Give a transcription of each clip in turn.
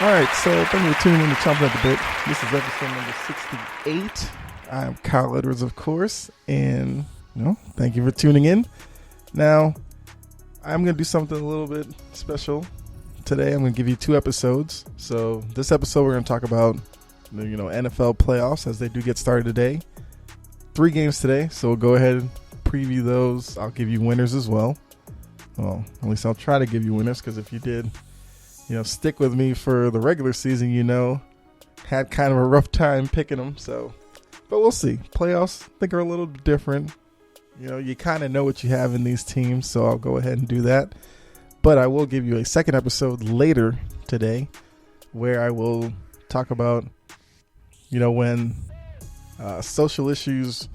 All right, so thank you for tuning in to Chompin at the Bit. This is episode number 68. I'm Kyle Edwards, of course, and thank you for tuning in. Now, I'm going to do something a little bit special today. I'm going to give you 2 episodes. So this episode, we're going to talk about NFL playoffs as they do get started today. 3 games today, so we'll go ahead and preview those. I'll give you winners as well. Well, at least I'll try to give you winners, because if you did stick with me for the regular season, had kind of a rough time picking them. So, but we'll see. Playoffs, I think, are a little different. You kind of know what you have in these teams, so I'll go ahead and do that. But I will give you a second episode later today where I will talk about, when social issues,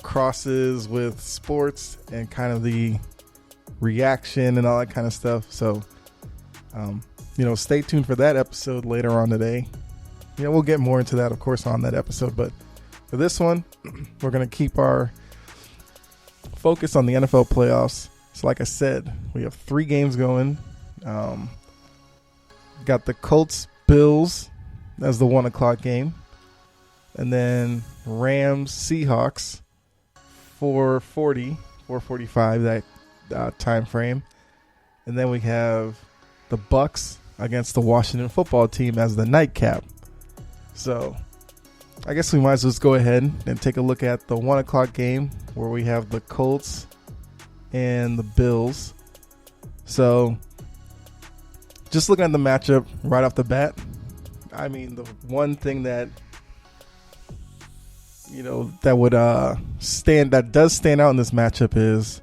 crosses with sports and kind of the reaction and all that kind of stuff. So, stay tuned for that episode later on today. We'll get more into that, of course, on that episode. But for this one, we're going to keep our focus on the NFL playoffs. So like I said, we have 3 games going. Got the Colts, Bills as the 1 o'clock game. And then Rams, Seahawks, 4:40, 4:45, that time frame. And then we have the Bucks against the Washington football team as the nightcap. So I guess we might as well just go ahead and take a look at the 1 o'clock game where we have the Colts and the Bills. So just looking at the matchup right off the bat, I mean, the one thing that that does stand out in this matchup is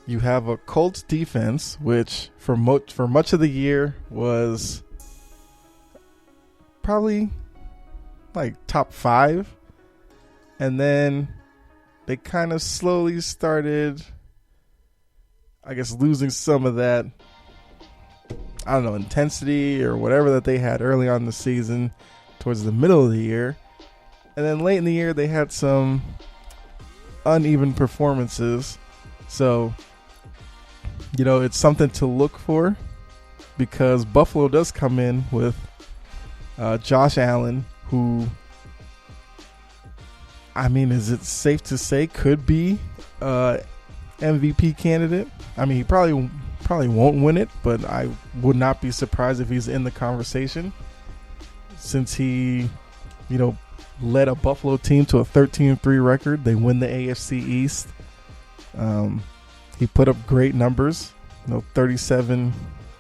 you have a Colts defense, which for much of the year was probably like top 5. And then they kind of slowly started, I guess, losing some of that, intensity or whatever that they had early on in the season towards the middle of the year. And then late in the year, they had some uneven performances. So, it's something to look for, because Buffalo does come in with Josh Allen, who, is it safe to say could be MVP candidate? He probably won't win it, but I would not be surprised if he's in the conversation, since he, led a Buffalo team to a 13-3 record. They win the AFC East. He put up great numbers, 37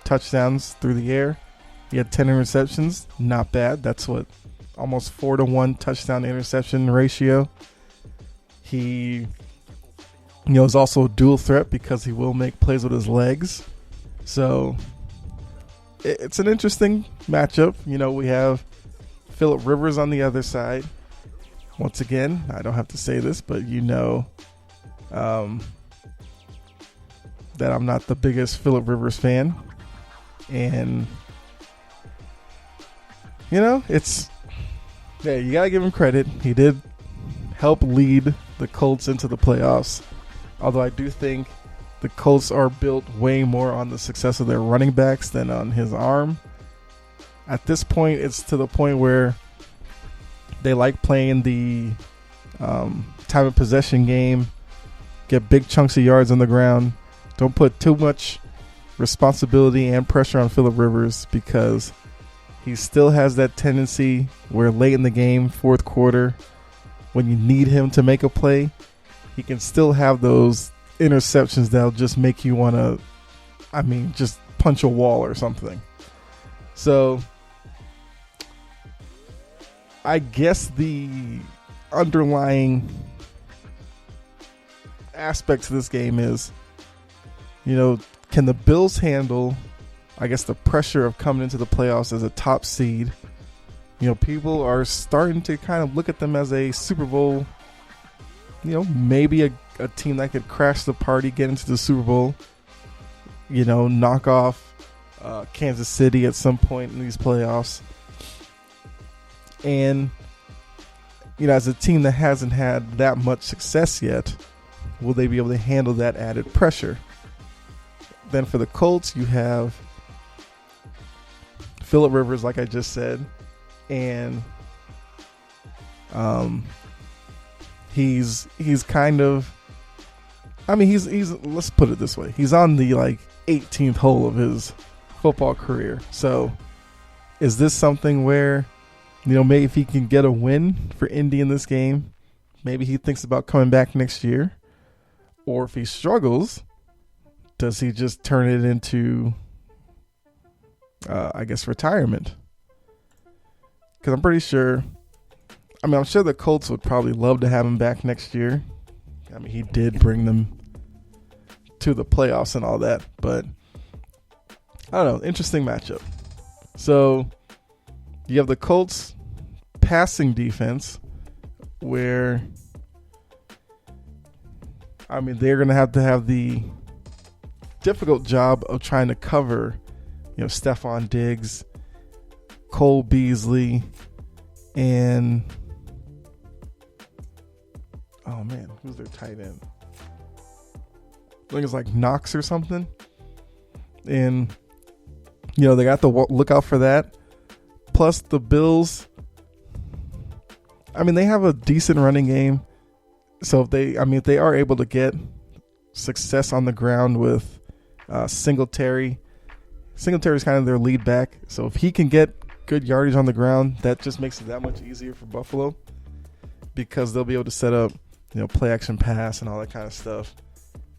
touchdowns through the air. He had 10 interceptions. Not bad. That's almost 4-to-1 touchdown interception ratio. He, is also a dual threat because he will make plays with his legs. So it's an interesting matchup. We have Phillip Rivers on the other side. Once again, I don't have to say this, but that I'm not the biggest Phillip Rivers fan. And, you gotta give him credit. He did help lead the Colts into the playoffs. Although I do think the Colts are built way more on the success of their running backs than on his arm. At this point, it's to the point where they like playing the time of possession game, get big chunks of yards on the ground. Don't put too much responsibility and pressure on Phillip Rivers, because he still has that tendency where late in the game, fourth quarter, when you need him to make a play, he can still have those interceptions that'll just make you want to, just punch a wall or something. So I guess the underlying aspect to this game is, can the Bills handle, the pressure of coming into the playoffs as a top seed? People are starting to kind of look at them as a Super Bowl, maybe a team that could crash the party, get into the Super Bowl, knock off Kansas City at some point in these playoffs. And, as a team that hasn't had that much success yet, will they be able to handle that added pressure? Then for the Colts, you have Phillip Rivers, like I just said, and he's kind of, I mean, he's let's put it this way, he's on the like 18th hole of his football career. So is this something where, you know, maybe if he can get a win for Indy in this game, maybe he thinks about coming back next year? Or if he struggles, does he just turn it into, I guess, retirement? Because I'm pretty sure, I mean, I'm sure the Colts would probably love to have him back next year. I mean, he did bring them to the playoffs and all that. But, I don't know, interesting matchup. So, you have the Colts passing defense where, I mean, they're going to have the difficult job of trying to cover, you know, Stephon Diggs, Cole Beasley, and oh man, who's their tight end? I think it's like Knox or something. And, you know, they got to look out for that. Plus the Bills, I mean, they have a decent running game. So if they are able to get success on the ground with Singletary. Singletary's kind of their lead back. So if he can get good yardage on the ground, that just makes it that much easier for Buffalo, because they'll be able to set up, you know, play action pass and all that kind of stuff.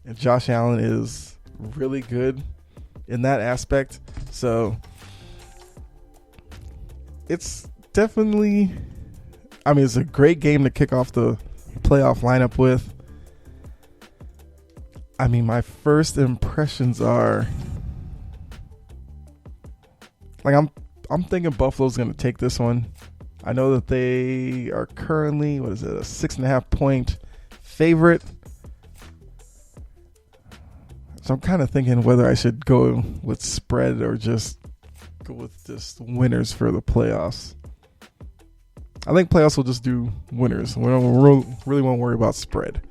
And Josh Allen is really good in that aspect. So it's definitely, I mean, it's a great game to kick off the playoff lineup with. I mean, my first impressions are, like, I'm thinking Buffalo's going to take this one. I know that they are currently, what is it, a 6.5 point favorite. So I'm kind of thinking whether I should go with spread or just go with just winners for the playoffs. I think playoffs will just do winners. We don't really won't worry about spread.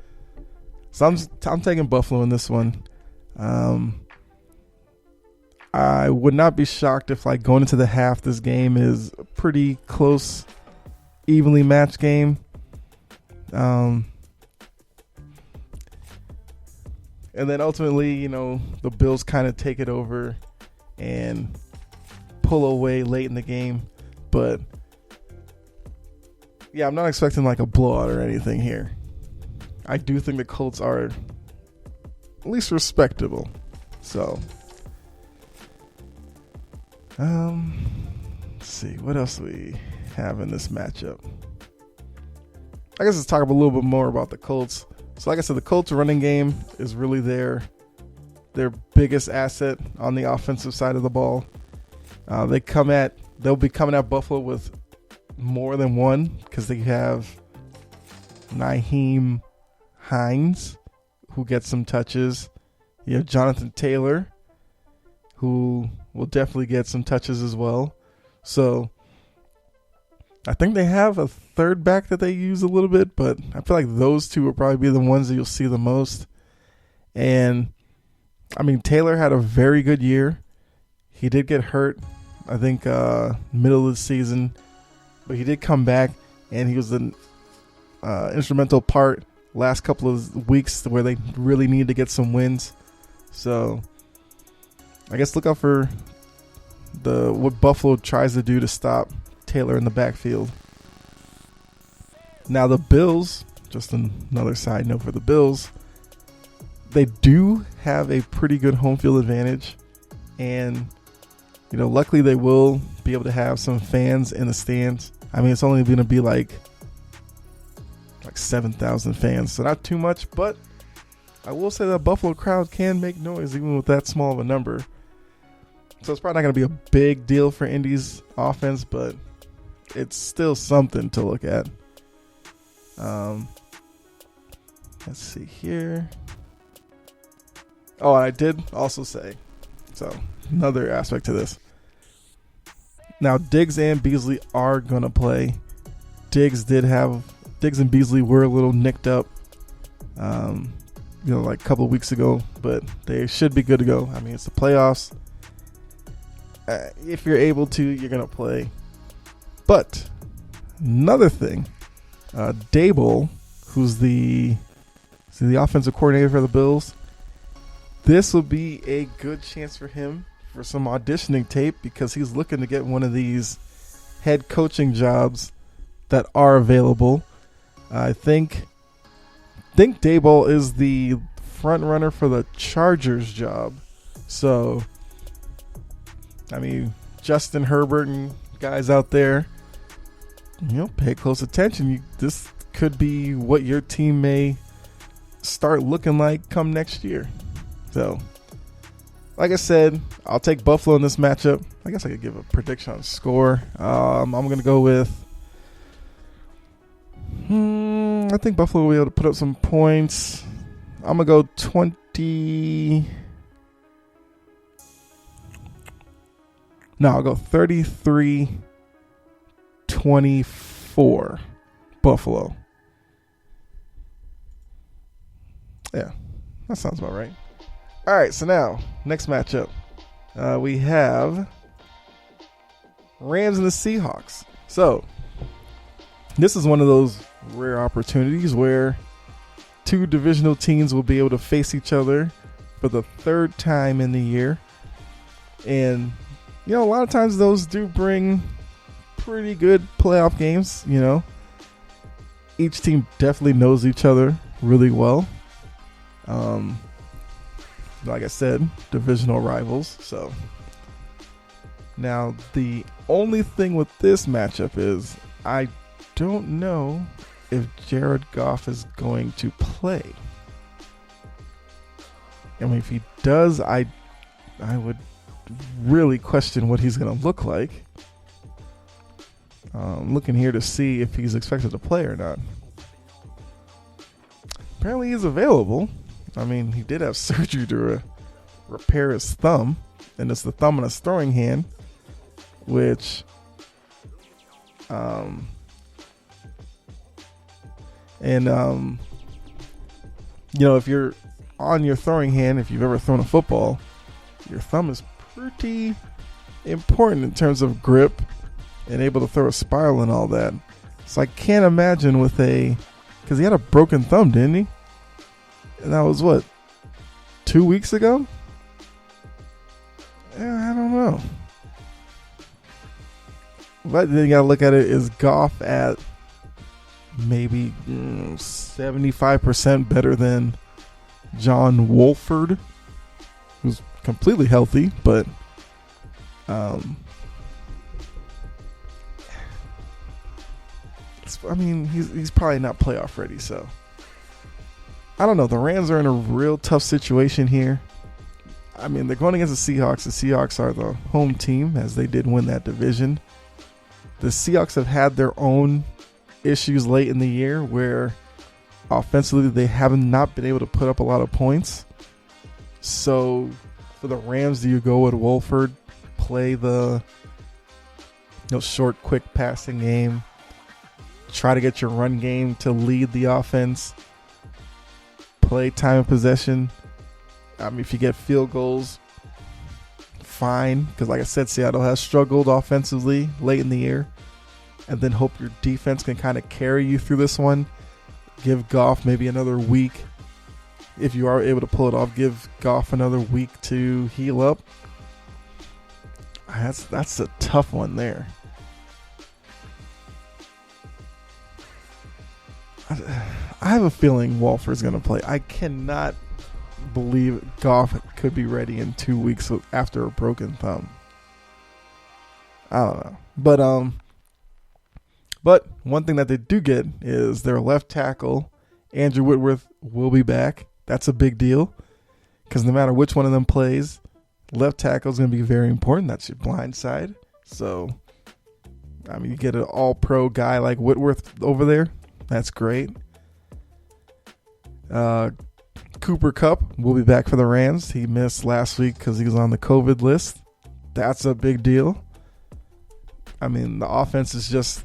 So I'm taking Buffalo in this one. I would not be shocked if, like, going into the half, this game is a pretty close, evenly matched game. And then ultimately, you know, the Bills kind of take it over and pull away late in the game. But yeah, I'm not expecting like a blowout or anything here. I do think the Colts are at least respectable. So, let's see what else we have in this matchup. I guess let's talk a little bit more about the Colts. So like I said, the Colts running game is really their biggest asset on the offensive side of the ball. They'll be coming at Buffalo with more than one, because they have Nyheim Hines, who gets some touches. You have Jonathan Taylor, who will definitely get some touches as well. So I think they have a third back that they use a little bit, but I feel like those two will probably be the ones that you'll see the most. And, I mean, Taylor had a very good year. He did get hurt, I think, middle of the season. But he did come back, and he was an instrumental part last couple of weeks where they really needed to get some wins. So I guess look out for what Buffalo tries to do to stop Taylor in the backfield. Now the Bills, just another side note for the Bills, they do have a pretty good home field advantage, and you know, luckily they will be able to have some fans in the stands. I mean, it's only going to be like 7,000 fans, so not too much, but I will say that Buffalo crowd can make noise even with that small of a number. So it's probably not going to be a big deal for Indy's offense, but it's still something to look at. Let's see here. Oh, and I did also say, so another aspect to this. Now, Diggs and Beasley are going to play. Diggs and Beasley were a little nicked up, like a couple of weeks ago, but they should be good to go. I mean, it's the playoffs. if you're able to, you're going to play. But another thing, Dable, who's the offensive coordinator for the Bills, this will be a good chance for him for some auditioning tape because he's looking to get one of these head coaching jobs that are available. I think Dable is the front runner for the Chargers job. So, I mean, Justin Herbert and guys out there, pay close attention. This could be what your team may start looking like come next year. So, like I said, I'll take Buffalo in this matchup. I guess I could give a prediction on score. I'm going to go with... I think Buffalo will be able to put up some points. I'm going to go 20... No, I'll go 33-24 Buffalo. Yeah, that sounds about right. All right, so now, next matchup. We have Rams and the Seahawks. So, this is one of those rare opportunities where two divisional teams will be able to face each other for the third time in the year. And, a lot of times those do bring pretty good playoff games, Each team definitely knows each other really well. Like I said, divisional rivals. So now the only thing with this matchup is I don't know if Jared Goff is going to play. I mean, if he does, I would really question what he's going to look like. I'm looking here to see if he's expected to play or not. Apparently he's available. I mean, he did have surgery to repair his thumb, and it's the thumb in his throwing hand, which, if you're on your throwing hand, if you've ever thrown a football, your thumb is pretty important in terms of grip and able to throw a spiral and all that. So I can't imagine because he had a broken thumb, didn't he? And that was 2 weeks ago? I don't know. But then you gotta look at it, is Goff at maybe 75% better than John Wolford, who's completely healthy, but he's probably not playoff ready, so I don't know. The Rams are in a real tough situation here. I mean, they're going against the Seahawks. The Seahawks are the home team, as they did win that division. The Seahawks have had their own issues late in the year where offensively they have not been able to put up a lot of points. So for the Rams, do you go with Wolford, play the short, quick passing game, try to get your run game to lead the offense, play time of possession? I mean, if you get field goals, fine. Because like I said, Seattle has struggled offensively late in the year. And then hope your defense can kind of carry you through this one. Give Goff maybe another week. If you are able to pull it off, give Goff another week to heal up. That's a tough one there. I have a feeling Wolford's going to play. I cannot believe Goff could be ready in 2 weeks after a broken thumb. I don't know. But one thing that they do get is their left tackle, Andrew Whitworth, will be back. That's a big deal because no matter which one of them plays, left tackle is going to be very important. That's your blind side. So, I mean, you get an all-pro guy like Whitworth over there. That's great. Cooper Kupp will be back for the Rams. He missed last week because he was on the COVID list. That's a big deal. I mean, the offense is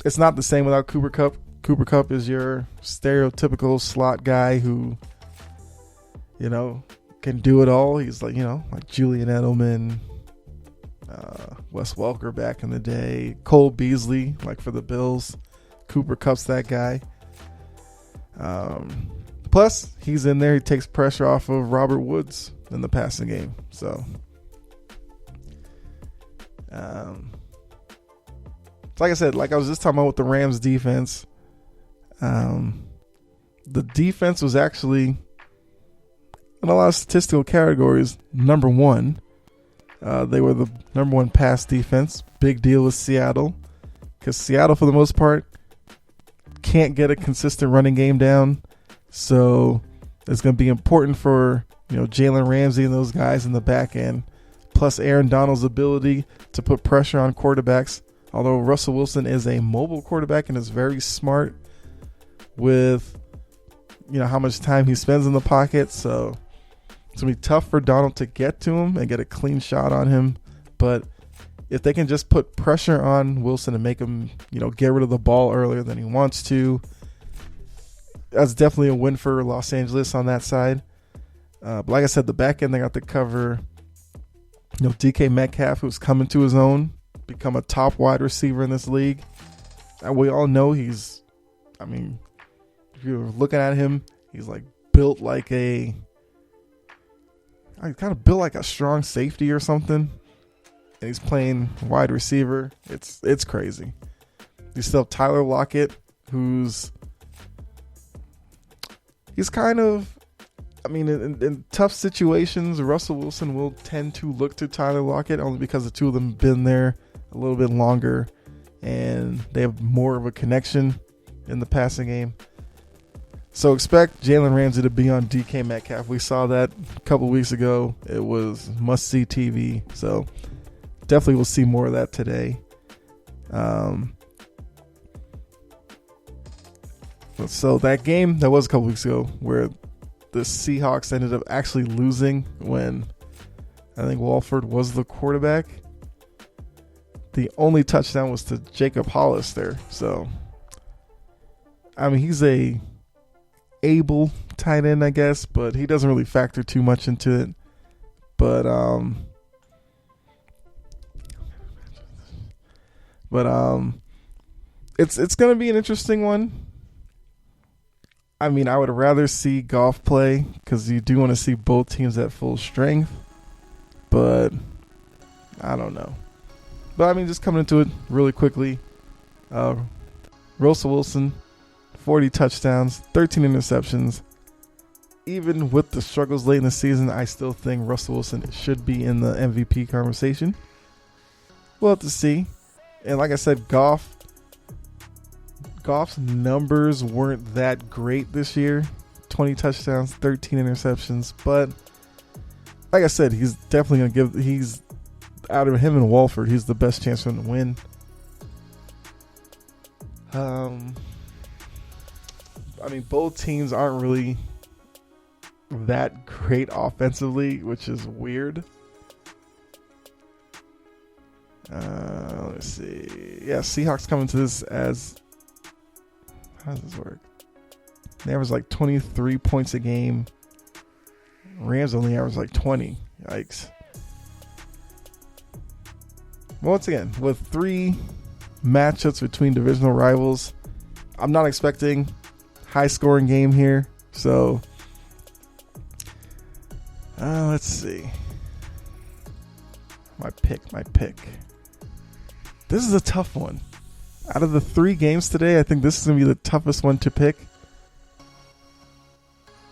it's not the same without Cooper Kupp. Cooper Kupp is your stereotypical slot guy who, can do it all. He's like Julian Edelman, Wes Welker back in the day, Cole Beasley, like for the Bills. Cooper Kupp's that guy. Plus, he's in there. He takes pressure off of Robert Woods in the passing game. So, like I said, like I was just talking about with the Rams defense, the defense was actually, in a lot of statistical categories, number one. They were the number one pass defense. Big deal with Seattle, because Seattle, for the most part, can't get a consistent running game down. So it's going to be important for Jalen Ramsey and those guys in the back end, plus Aaron Donald's ability to put pressure on quarterbacks. Although Russell Wilson is a mobile quarterback and is very smart with how much time he spends in the pocket, so it's going to be tough for Donald to get to him and get a clean shot on him. But if they can just put pressure on Wilson and make him, get rid of the ball earlier than he wants to, that's definitely a win for Los Angeles on that side. But like I said, the back end, they got to cover, DK Metcalf, who's coming to his own, become a top wide receiver in this league. And we all know if you're looking at him, he's like built like kind of built like a strong safety or something. And he's playing wide receiver. It's crazy. You still have Tyler Lockett, he's kind of, in tough situations, Russell Wilson will tend to look to Tyler Lockett only because the two of them have been there a little bit longer and they have more of a connection in the passing game. So expect Jalen Ramsey to be on DK Metcalf. We saw that a couple weeks ago. It was must-see TV. So definitely we'll see more of that today. So that game that was a couple weeks ago where the Seahawks ended up actually losing when I think Walford was the quarterback. The only touchdown was to Jacob Hollister. So, he's a able tight end, I guess, but he doesn't really factor too much into it. But it's going to be an interesting one. I would rather see Goff play because you do want to see both teams at full strength. But I don't know. But just coming into it really quickly. Russell Wilson, 40 touchdowns, 13 interceptions. Even with the struggles late in the season, I still think Russell Wilson should be in the MVP conversation. We'll have to see. And like I said, Goff's numbers weren't that great this year. 20 touchdowns, 13 interceptions. But like I said, he's definitely going to he's out of him and Walford, he's the best chance for him to win. Both teams aren't really that great offensively, which is weird. Let's see. Yeah, Seahawks coming to this as, how does this work? They average like 23 points a game. Rams only average like 20. Yikes. Once again, with 3 matchups between divisional rivals, I'm not expecting high scoring game here. So, let's see. My pick. This is a tough one. Out of the 3 games today, I think this is going to be the toughest one to pick.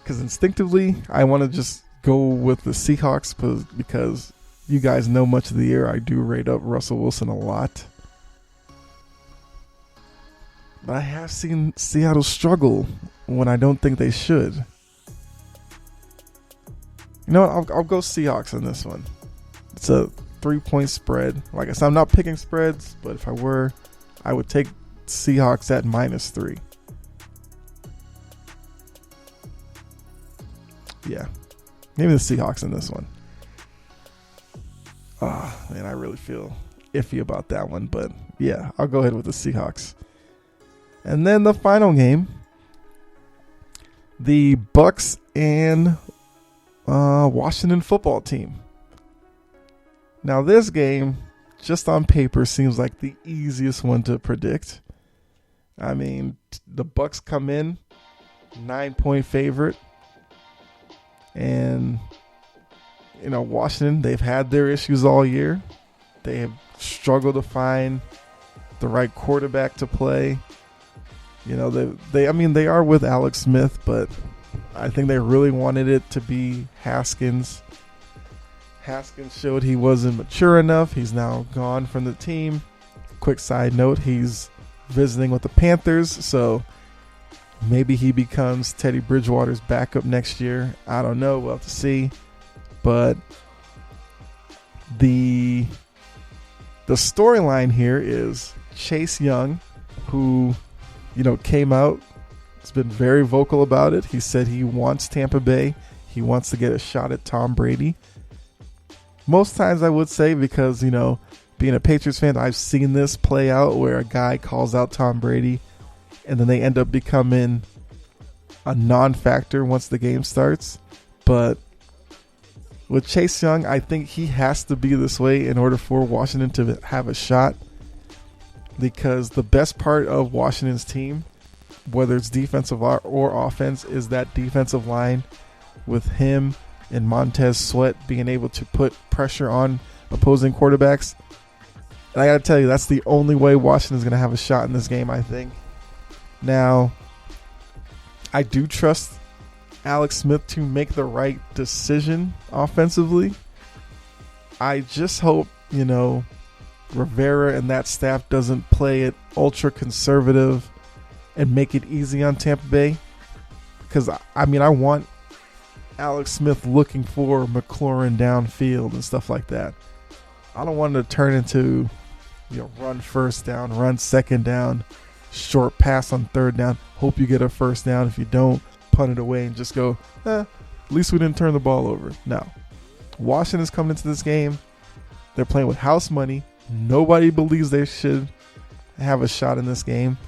Because instinctively, I want to just go with the Seahawks because you guys know much of the year I do rate up Russell Wilson a lot. But I have seen Seattle struggle when I don't think they should. You know what? I'll go Seahawks on this one. It's a 3-point spread. Like I said, I'm not picking spreads, but if I were, I would take Seahawks at -3. Yeah. Maybe the Seahawks in this one. Man, I really feel iffy about that one. But yeah, I'll go ahead with the Seahawks. And then the final game. The Bucks and Washington football team. Now this game, just on paper seems like the easiest one to predict. I mean, the Bucks come in 9-point favorite, and Washington, they've had their issues all year. They have struggled to find the right quarterback to play. They are with Alex Smith, but I think they really wanted it to be Haskins. Haskins showed he wasn't mature enough. He's now gone from the team. Quick side note, he's visiting with the Panthers, so maybe he becomes Teddy Bridgewater's backup next year. I don't know. We'll have to see. But the storyline here is Chase Young, who, came out. He's been very vocal about it. He said he wants Tampa Bay. He wants to get a shot at Tom Brady. Most times I would say, because, being a Patriots fan, I've seen this play out where a guy calls out Tom Brady and then they end up becoming a non-factor once the game starts. But with Chase Young, I think he has to be this way in order for Washington to have a shot, because the best part of Washington's team, whether it's defensive or offense, is that defensive line with him and Montez Sweat being able to put pressure on opposing quarterbacks. And I got to tell you, that's the only way Washington's going to have a shot in this game, I think. Now, I do trust Alex Smith to make the right decision offensively. I just hope, Rivera and that staff doesn't play it ultra conservative and make it easy on Tampa Bay. Because, I want Alex Smith looking for McLaurin downfield and stuff like that. I don't want it to turn into, run first down, run second down, short pass on third down, hope you get a first down. If you don't, punt it away and just go, at least we didn't turn the ball over. No. Washington's coming into this game. They're playing with house money. Nobody believes they should have a shot in this game.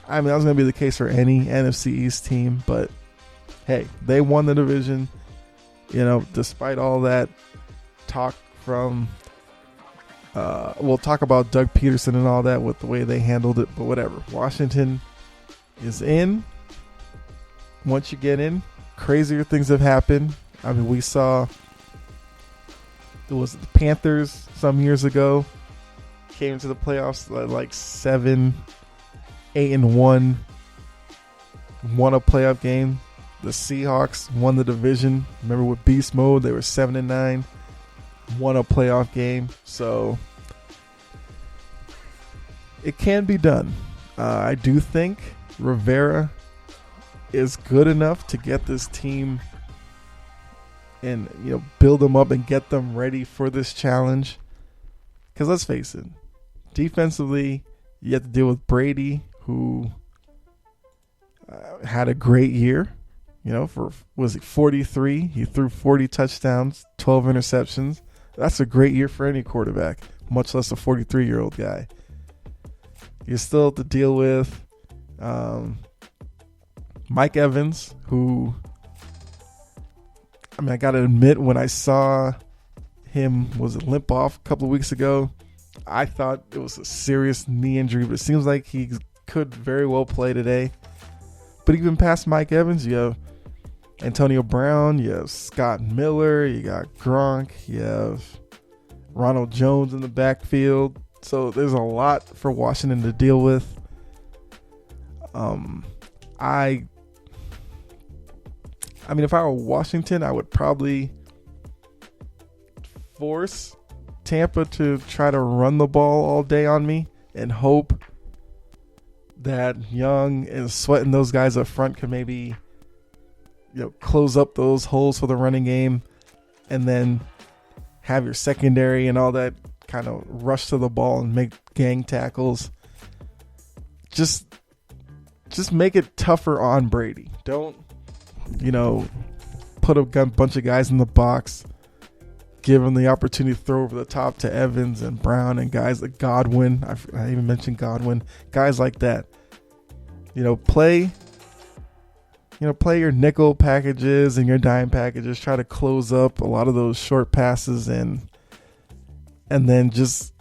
That was going to be the case for any NFC East team, but hey, they won the division. Despite all that talk from, we'll talk about Doug Peterson and all that with the way they handled it, but whatever. Washington is in. Once you get in, crazier things have happened. We saw it was the Panthers some years ago, came into the playoffs like 7-8-1, won a playoff game. The Seahawks won the division. Remember with beast mode, they were 7-9, won a playoff game. So it can be done. I do think Rivera is good enough to get this team and build them up and get them ready for this challenge. Because let's face it, defensively, you have to deal with Brady, who had a great year. Was he 43? He threw 40 touchdowns, 12 interceptions. That's a great year for any quarterback, much less a 43-year-old guy. You still have to deal with Mike Evans, who, I got to admit, when I saw him limp off a couple of weeks ago, I thought it was a serious knee injury, but it seems like he could very well play today. But even past Mike Evans, you have Antonio Brown, you have Scott Miller, you got Gronk, you have Ronald Jones in the backfield. So there's a lot for Washington to deal with. If I were Washington, I would probably force Tampa to try to run the ball all day on me and hope that Young and Sweat and those guys up front can maybe close up those holes for the running game, and then have your secondary and all that kind of rush to the ball and make gang tackles. Just make it tougher on Brady. Don't put a bunch of guys in the box. Give him the opportunity to throw over the top to Evans and Brown and guys like Godwin. I even mentioned Godwin. Guys like that. Play your nickel packages and your dime packages. Try to close up a lot of those short passes and then just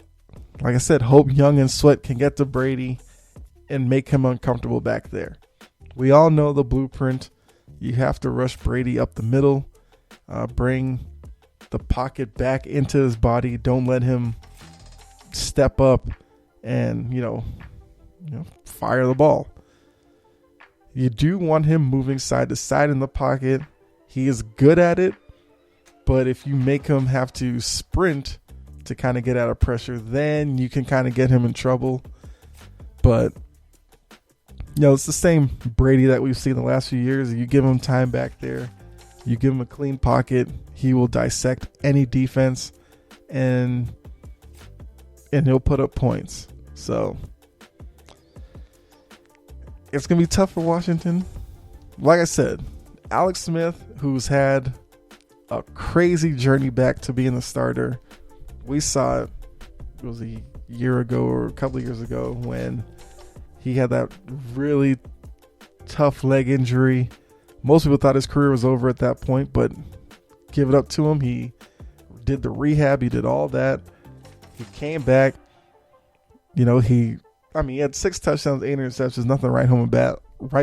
like I said, hope Young and Sweat can get to Brady and make him uncomfortable back there. We all know the blueprint. You have to rush Brady up the middle, bring the pocket back into his body. Don't let him step up and, fire the ball. You do want him moving side to side in the pocket. He is good at it, but if you make him have to sprint to kind of get out of pressure, then you can kind of get him in trouble. But, it's the same Brady that we've seen the last few years. You give him time back there. You give him a clean pocket. He will dissect any defense, and he'll put up points. So it's going to be tough for Washington. Like I said, Alex Smith, who's had a crazy journey back to being the starter. We saw it was a year ago or a couple of years ago when he had that really tough leg injury. Most people thought his career was over at that point, but give it up to him. He did the rehab. He did all that. He came back. He had 6 touchdowns, 8 interceptions, nothing to write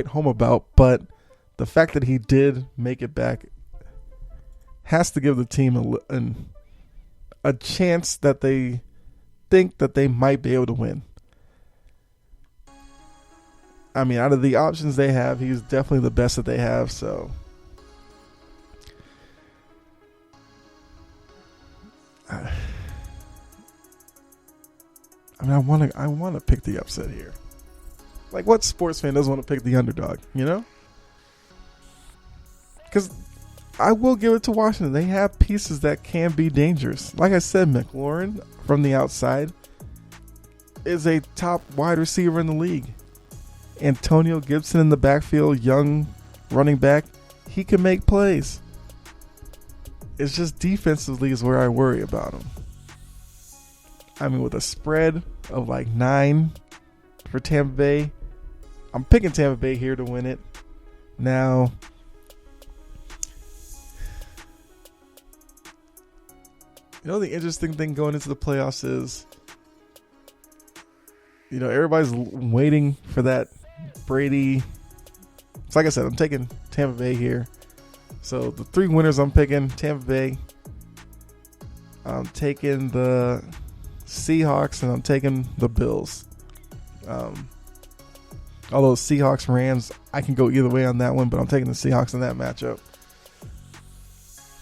home about. But the fact that he did make it back has to give the team a chance that they think that they might be able to win. Out of the options they have, he's definitely the best that they have. So, I want to pick the upset here. Like, what sports fan doesn't want to pick the underdog? Because I will give it to Washington. They have pieces that can be dangerous. Like I said, McLaurin from the outside is a top wide receiver in the league. Antonio Gibson in the backfield, young running back, he can make plays. It's just defensively is where I worry about him. With a spread of like 9 for Tampa Bay, I'm picking Tampa Bay here to win it. Now, the interesting thing going into the playoffs is, everybody's waiting for that Brady. So like I said, I'm taking Tampa Bay here. So the 3 winners I'm picking, Tampa Bay. I'm taking the Seahawks, and I'm taking the Bills. Although Seahawks, Rams, I can go either way on that one, but I'm taking the Seahawks in that matchup.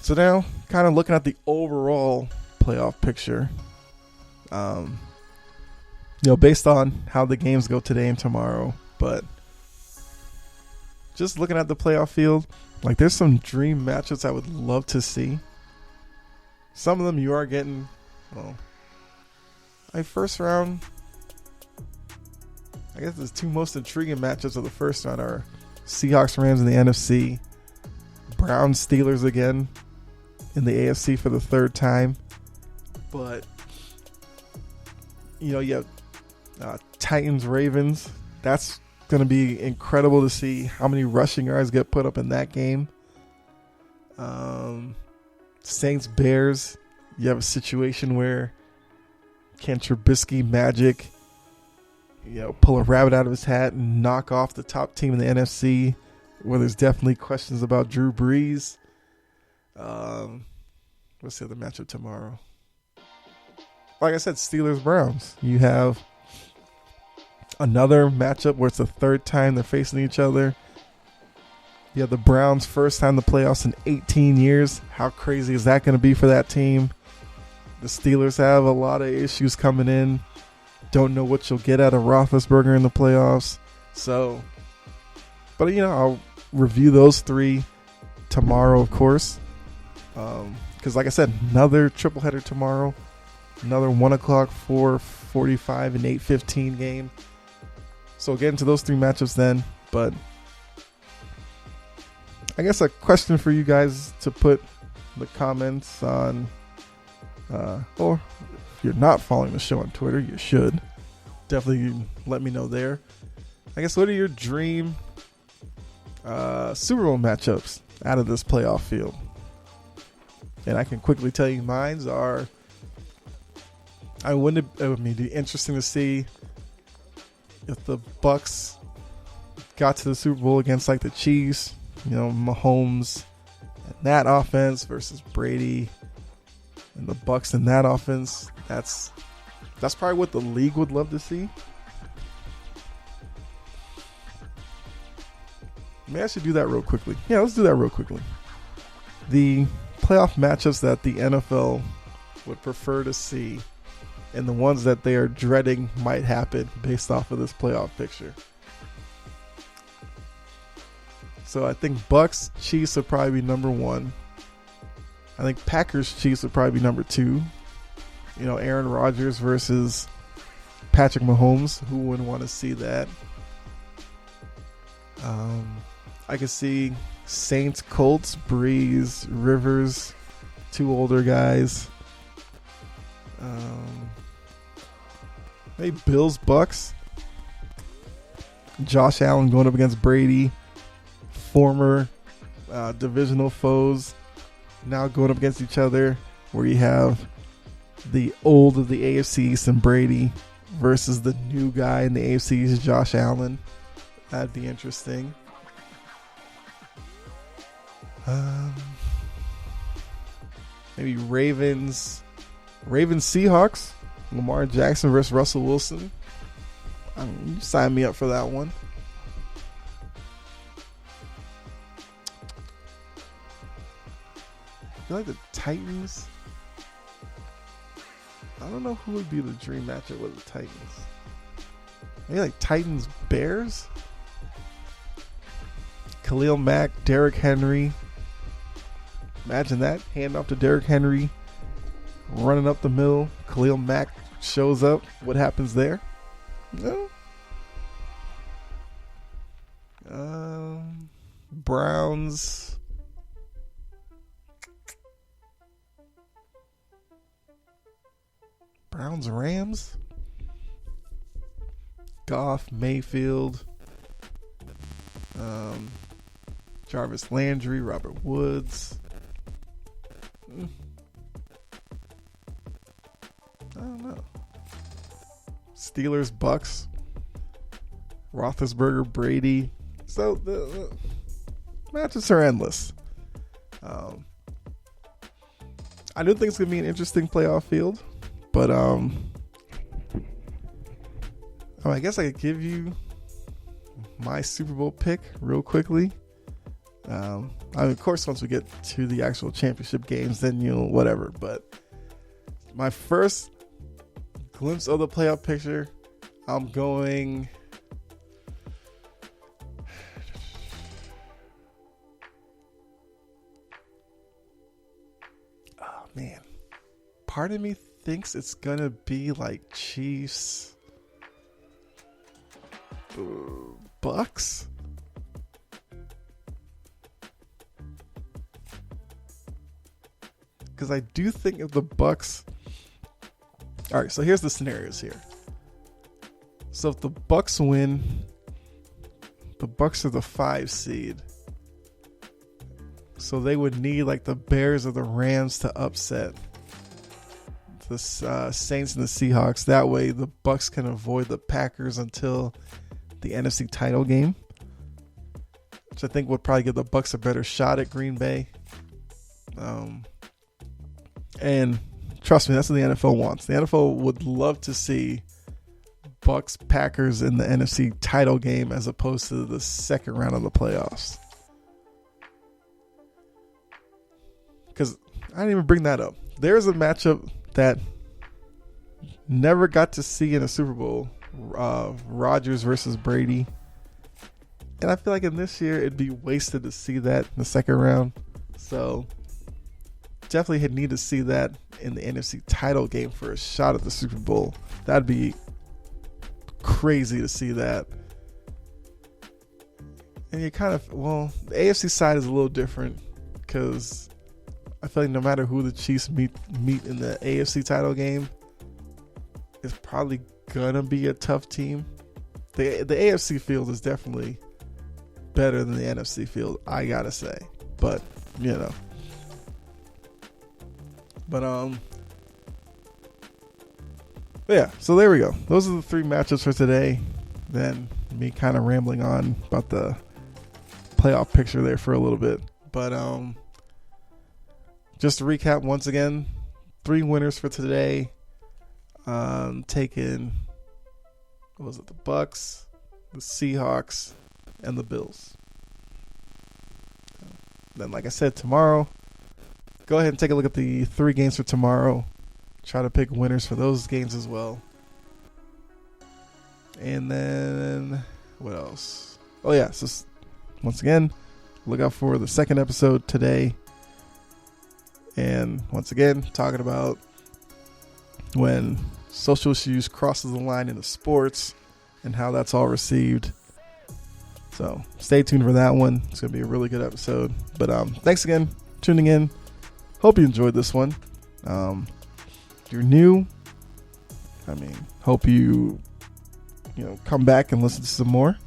So now, kind of looking at the overall playoff picture, based on how the games go today and tomorrow, but just looking at the playoff field, like there's some dream matchups I would love to see. Some of them you are getting, first round. I guess the 2 most intriguing matchups of the first round are Seahawks, Rams in the NFC, Browns, Steelers again in the AFC for the 3rd time. But, you have Titans, Ravens. That's going to be incredible to see how many rushing yards get put up in that game. Saints, Bears. You have a situation where can Trubisky magic, pull a rabbit out of his hat and knock off the top team in the NFC, where there's definitely questions about Drew Brees. What's the other matchup tomorrow? Like I said, Steelers, Browns. You have another matchup where it's the 3rd time they're facing each other. You have the Browns' first time in the playoffs in 18 years. How crazy is that going to be for that team? The Steelers have a lot of issues coming in. Don't know what you'll get out of Roethlisberger in the playoffs. So, but I'll review those 3 tomorrow, of course. Because like I said, another tripleheader tomorrow. Another 1 o'clock, 4:45, and 8:15 game. So we'll get into those 3 matchups then. But I guess a question for you guys to put in the comments on, or if you're not following the show on Twitter, you should. Definitely let me know there. I guess, what are your dream Super Bowl matchups out of this playoff field? And I can quickly tell you mine are I wouldn't. It would be interesting to see if the Bucks got to the Super Bowl against like the Chiefs. You know, Mahomes and that offense versus Brady and the Bucks in that offense. That's probably what the league would love to see. Maybe I should do that real quickly. Yeah, let's do that real quickly. The playoff matchups that the NFL would prefer to see and the ones that they are dreading might happen based off of this playoff picture. So I think Bucks Chiefs would probably be number one. I think Packers Chiefs would probably be number two. You know, Aaron Rodgers versus Patrick Mahomes. Who wouldn't want to see that? I could see Saints Colts, Breeze, Rivers, two older guys. Maybe Bills Bucks. Josh Allen going up against Brady. Former divisional foes now going up against each other, where you have the old of the AFC East and Brady versus the new guy in the AFC East, Josh Allen. That'd be interesting. Maybe Ravens Seahawks. Lamar Jackson versus Russell Wilson. You sign me up for that one. I feel like the Titans. I don't know who would be the dream matchup with the Titans. Maybe like Titans Bears. Khalil Mack, Derrick Henry. Imagine that. Hand off to Derrick Henry. Running up the middle. Khalil Mack shows up. What happens there? No. Browns. Rams. Goff, Mayfield. Jarvis Landry, Robert Woods. I don't know. Steelers, Bucks. Roethlisberger, Brady. So the matches are endless. I do think it's going to be an interesting playoff field. But I guess I could give you my Super Bowl pick real quickly. Of course, once we get to the actual championship games, then you'll whatever. But my first glimpse of the playoff picture, I'm going. Oh man, part of me thinks it's gonna be like Chiefs, Bucks. Because I do think if the Bucks. All right, so here's the scenarios here. So if the Bucks win, the Bucks are the 5 seed. So they would need like the Bears or the Rams to upset the Saints and the Seahawks. That way the Bucks can avoid the Packers until the NFC title game, which I think would probably give the Bucks a better shot at Green Bay. And trust me, that's what the NFL wants. The NFL would love to see Bucks Packers in the NFC title game as opposed to the second round of the playoffs. Because I didn't even bring that up. There's a matchup that never got to see in a Super Bowl. Rodgers versus Brady. And I feel like in this year it'd be wasted to see that in the second round. So definitely need to see that in the NFC title game for a shot at the Super Bowl. That'd be crazy to see that. And you kind of, the AFC side is a little different because I feel like no matter who the Chiefs meet in the AFC title game, it's probably gonna be a tough team. The AFC field is definitely better than the NFC field, I gotta say. But you know. But yeah, so there we go. Those are the 3 matchups for today. Then me kind of rambling on about the playoff picture there for a little bit. But just to recap once again, 3 winners for today. Taking, what was it, the Bucks, the Seahawks, and the Bills. Then, like I said, tomorrow, go ahead and take a look at the 3 games for tomorrow. Try to pick winners for those games as well. And then, what else? Oh, yeah. So, once again, look out for the 2nd episode today. And once again, talking about when social issues crosses the line into sports and how that's all received. So, stay tuned for that one. It's going to be a really good episode. But thanks again for tuning in. Hope you enjoyed this one. If you're new, hope you come back and listen to some more.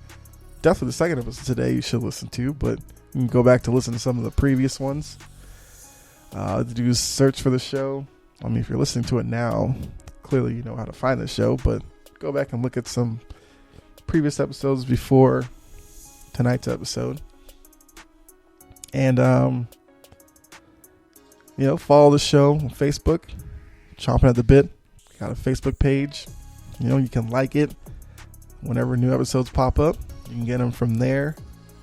Definitely the 2nd episode today you should listen to, but you can go back to listen to some of the previous ones. Do search for the show. If you're listening to it now, clearly you know how to find the show, but go back and look at some previous episodes before tonight's episode. And, follow the show on Facebook, Chompin at the Bit. Got a Facebook page. You can like it whenever new episodes pop up. You can get them from there.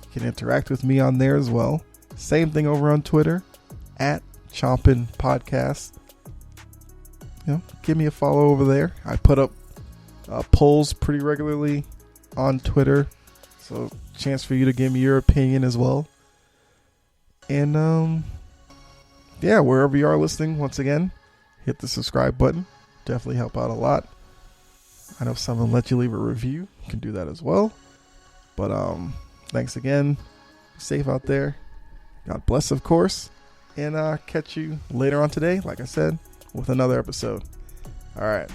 You can interact with me on there as well. Same thing over on Twitter, at Chompin Podcast. Give me a follow over there. I put up polls pretty regularly on Twitter, so chance for you to give me your opinion as well. And wherever you are listening, once again, hit the subscribe button. Definitely help out a lot. I know someone let you leave a review. You can do that as well. But thanks again. Be safe out there. God bless, of course. And catch you later on today, like I said, with another episode. All right.